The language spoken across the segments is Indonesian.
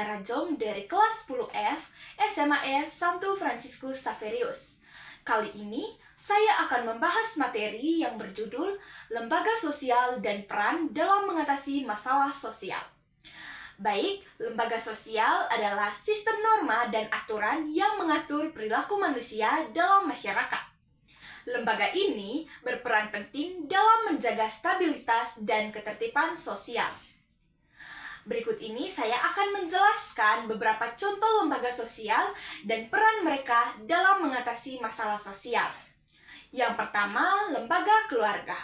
Diana Rajong dari kelas 10F SMA Santo Fransiskus Xaverius. Kali ini saya akan membahas materi yang berjudul Lembaga Sosial dan Peran dalam Mengatasi Masalah Sosial. Baik, lembaga sosial adalah sistem norma dan aturan yang mengatur perilaku manusia dalam masyarakat. Lembaga ini berperan penting dalam menjaga stabilitas dan ketertiban sosial. Berikut ini saya akan menjelaskan beberapa contoh lembaga sosial dan peran mereka dalam mengatasi masalah sosial. Yang pertama, lembaga keluarga.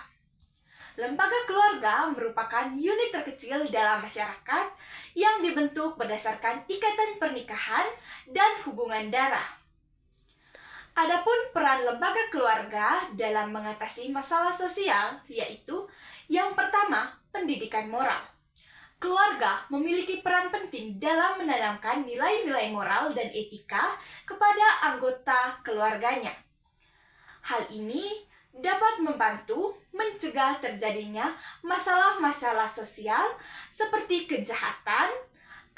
Lembaga keluarga merupakan unit terkecil dalam masyarakat yang dibentuk berdasarkan ikatan pernikahan dan hubungan darah. Adapun peran lembaga keluarga dalam mengatasi masalah sosial yaitu yang pertama, pendidikan moral. Keluarga memiliki peran penting dalam menanamkan nilai-nilai moral dan etika kepada anggota keluarganya. Hal ini dapat membantu mencegah terjadinya masalah-masalah sosial seperti kejahatan,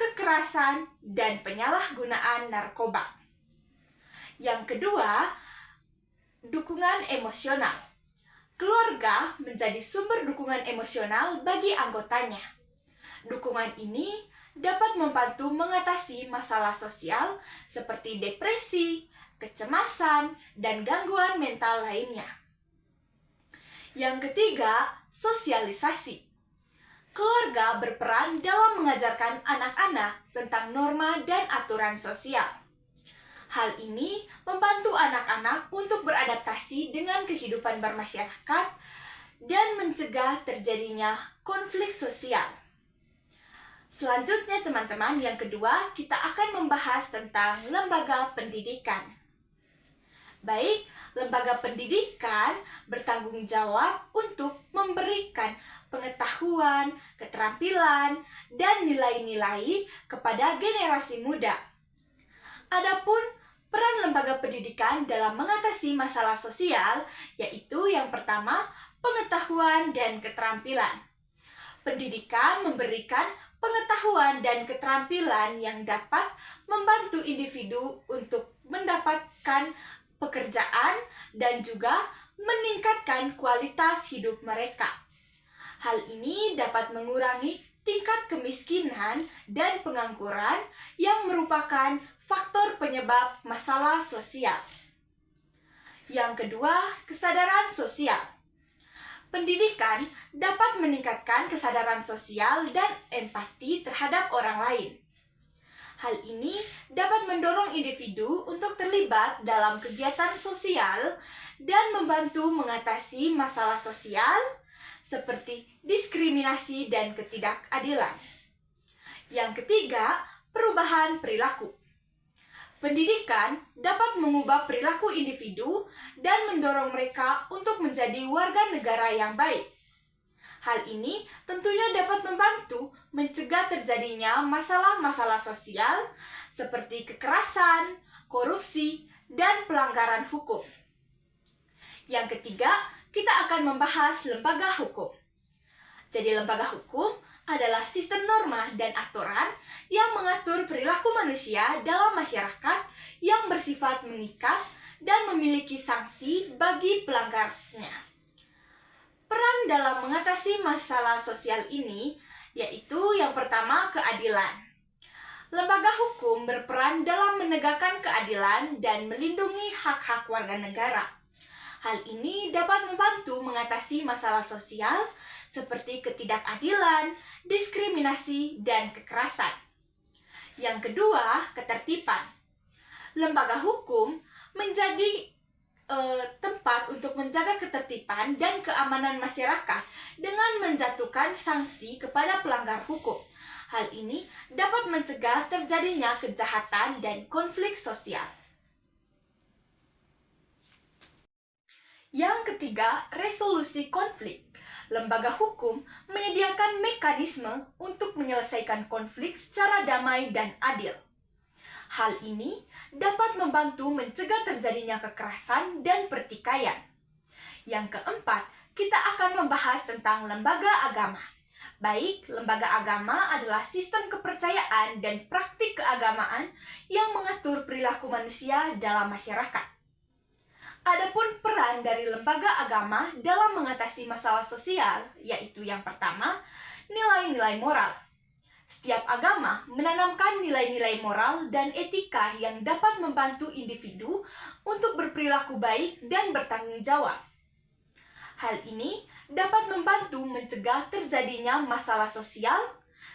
kekerasan, dan penyalahgunaan narkoba. Yang kedua, dukungan emosional. Keluarga menjadi sumber dukungan emosional bagi anggotanya. Dukungan ini dapat membantu mengatasi masalah sosial seperti depresi, kecemasan, dan gangguan mental lainnya. Yang ketiga, sosialisasi. Keluarga berperan dalam mengajarkan anak-anak tentang norma dan aturan sosial. Hal ini membantu anak-anak untuk beradaptasi dengan kehidupan bermasyarakat dan mencegah terjadinya konflik sosial. Selanjutnya teman-teman, yang kedua kita akan membahas tentang lembaga pendidikan. Baik, lembaga pendidikan bertanggung jawab untuk memberikan pengetahuan, keterampilan, dan nilai-nilai kepada generasi muda. Adapun peran lembaga pendidikan dalam mengatasi masalah sosial yaitu yang pertama, pengetahuan dan keterampilan. Pendidikan memberikan pengetahuan dan keterampilan yang dapat membantu individu untuk mendapatkan pekerjaan dan juga meningkatkan kualitas hidup mereka. Hal ini dapat mengurangi tingkat kemiskinan dan pengangguran yang merupakan faktor penyebab masalah sosial. Yang kedua, kesadaran sosial. Pendidikan dapat meningkatkan kesadaran sosial dan empati terhadap orang lain. Hal ini dapat mendorong individu untuk terlibat dalam kegiatan sosial dan membantu mengatasi masalah sosial seperti diskriminasi dan ketidakadilan. Yang ketiga, perubahan perilaku. Pendidikan dapat mengubah perilaku individu dan mendorong mereka untuk menjadi warga negara yang baik. Hal ini tentunya dapat membantu mencegah terjadinya masalah-masalah sosial seperti kekerasan, korupsi, dan pelanggaran hukum. Yang ketiga, kita akan membahas lembaga hukum. Jadi lembaga hukum adalah sistem norma dan aturan yang mengatur perilaku manusia dalam masyarakat yang bersifat mengikat dan memiliki sanksi bagi pelanggarnya. Peran dalam mengatasi masalah sosial ini yaitu yang pertama, keadilan. Lembaga hukum berperan dalam menegakkan keadilan dan melindungi hak-hak warga negara. Hal ini dapat membantu mengatasi masalah sosial seperti ketidakadilan, diskriminasi, dan kekerasan. Yang kedua, ketertiban. Lembaga hukum menjadi tempat untuk menjaga ketertiban dan keamanan masyarakat dengan menjatuhkan sanksi kepada pelanggar hukum. Hal ini dapat mencegah terjadinya kejahatan dan konflik sosial. Yang ketiga, resolusi konflik. Lembaga hukum menyediakan mekanisme untuk menyelesaikan konflik secara damai dan adil. Hal ini dapat membantu mencegah terjadinya kekerasan dan pertikaian. Yang keempat, kita akan membahas tentang lembaga agama. Baik, lembaga agama adalah sistem kepercayaan dan praktik keagamaan yang mengatur perilaku manusia dalam masyarakat. Adapun peran dari lembaga agama dalam mengatasi masalah sosial, yaitu yang pertama, nilai-nilai moral. Setiap agama menanamkan nilai-nilai moral dan etika yang dapat membantu individu untuk berperilaku baik dan bertanggung jawab. Hal ini dapat membantu mencegah terjadinya masalah sosial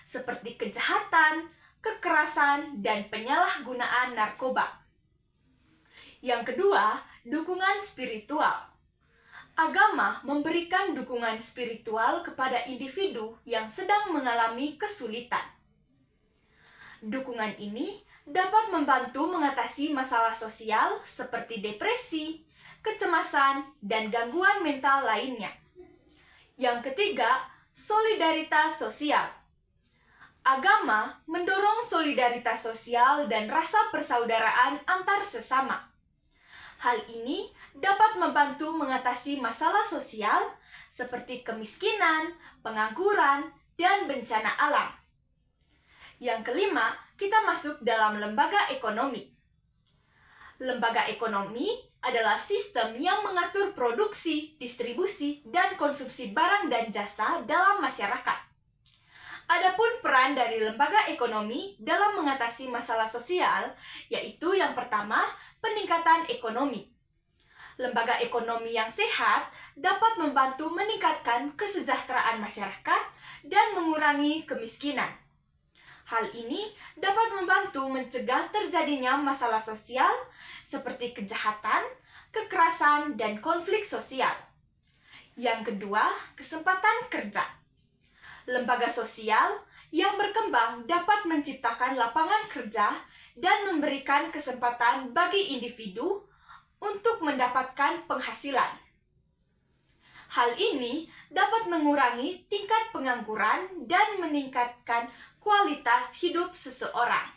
seperti kejahatan, kekerasan, dan penyalahgunaan narkoba. Yang kedua, dukungan spiritual. Agama memberikan dukungan spiritual kepada individu yang sedang mengalami kesulitan. Dukungan ini dapat membantu mengatasi masalah sosial seperti depresi, kecemasan, dan gangguan mental lainnya. Yang ketiga, solidaritas sosial. Agama mendorong solidaritas sosial dan rasa persaudaraan antar sesama. Hal ini dapat membantu mengatasi masalah sosial seperti kemiskinan, pengangguran, dan bencana alam. Yang kelima, kita masuk dalam lembaga ekonomi. Lembaga ekonomi adalah sistem yang mengatur produksi, distribusi, dan konsumsi barang dan jasa dalam masyarakat. Adapun peran dari lembaga ekonomi dalam mengatasi masalah sosial, yaitu yang pertama, peningkatan ekonomi. Lembaga ekonomi yang sehat dapat membantu meningkatkan kesejahteraan masyarakat dan mengurangi kemiskinan. Hal ini dapat membantu mencegah terjadinya masalah sosial seperti kejahatan, kekerasan, dan konflik sosial. Yang kedua, kesempatan kerja. Lembaga sosial yang berkembang dapat menciptakan lapangan kerja dan memberikan kesempatan bagi individu untuk mendapatkan penghasilan. Hal ini dapat mengurangi tingkat pengangguran dan meningkatkan kualitas hidup seseorang.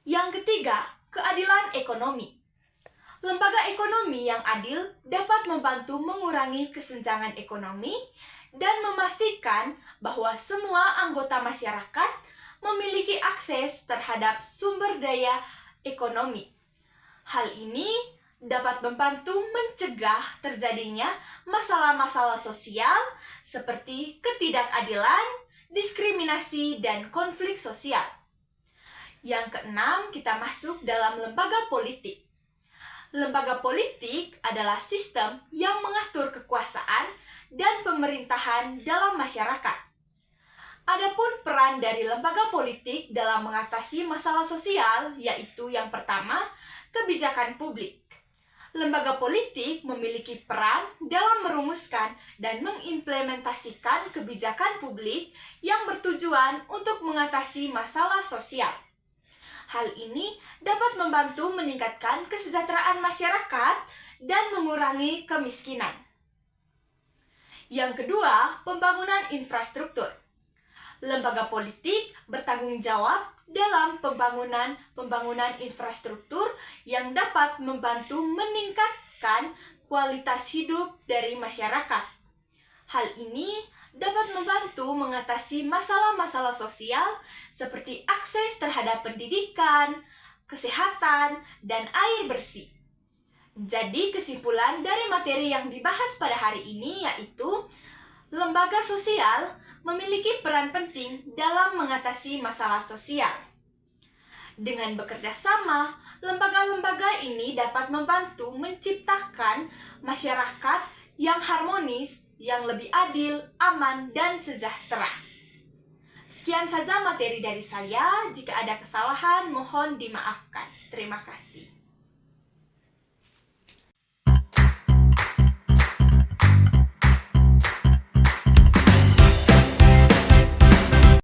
Yang ketiga, keadilan ekonomi. Lembaga ekonomi yang adil dapat membantu mengurangi kesenjangan ekonomi dan memastikan bahwa semua anggota masyarakat memiliki akses terhadap sumber daya ekonomi. Hal ini dapat membantu mencegah terjadinya masalah-masalah sosial seperti ketidakadilan, diskriminasi, dan konflik sosial. Yang keenam, kita masuk dalam lembaga politik. Lembaga politik adalah sistem yang mengatur kekuasaan dan pemerintahan dalam masyarakat. Adapun peran dari lembaga politik dalam mengatasi masalah sosial, yaitu yang pertama, kebijakan publik. Lembaga politik memiliki peran dalam merumuskan dan mengimplementasikan kebijakan publik yang bertujuan untuk mengatasi masalah sosial. Hal ini dapat membantu meningkatkan kesejahteraan masyarakat dan mengurangi kemiskinan. Yang kedua, pembangunan infrastruktur. Lembaga politik bertanggung jawab dalam pembangunan infrastruktur yang dapat membantu meningkatkan kualitas hidup dari masyarakat. Hal ini dapat membantu mengatasi masalah-masalah sosial seperti akses terhadap pendidikan, kesehatan, dan air bersih. Jadi kesimpulan dari materi yang dibahas pada hari ini yaitu lembaga sosial memiliki peran penting dalam mengatasi masalah sosial. Dengan bekerja sama, lembaga-lembaga ini dapat membantu menciptakan masyarakat yang harmonis, yang lebih adil, aman, dan sejahtera. Sekian saja materi dari saya. Jika ada kesalahan, mohon dimaafkan. Terima kasih.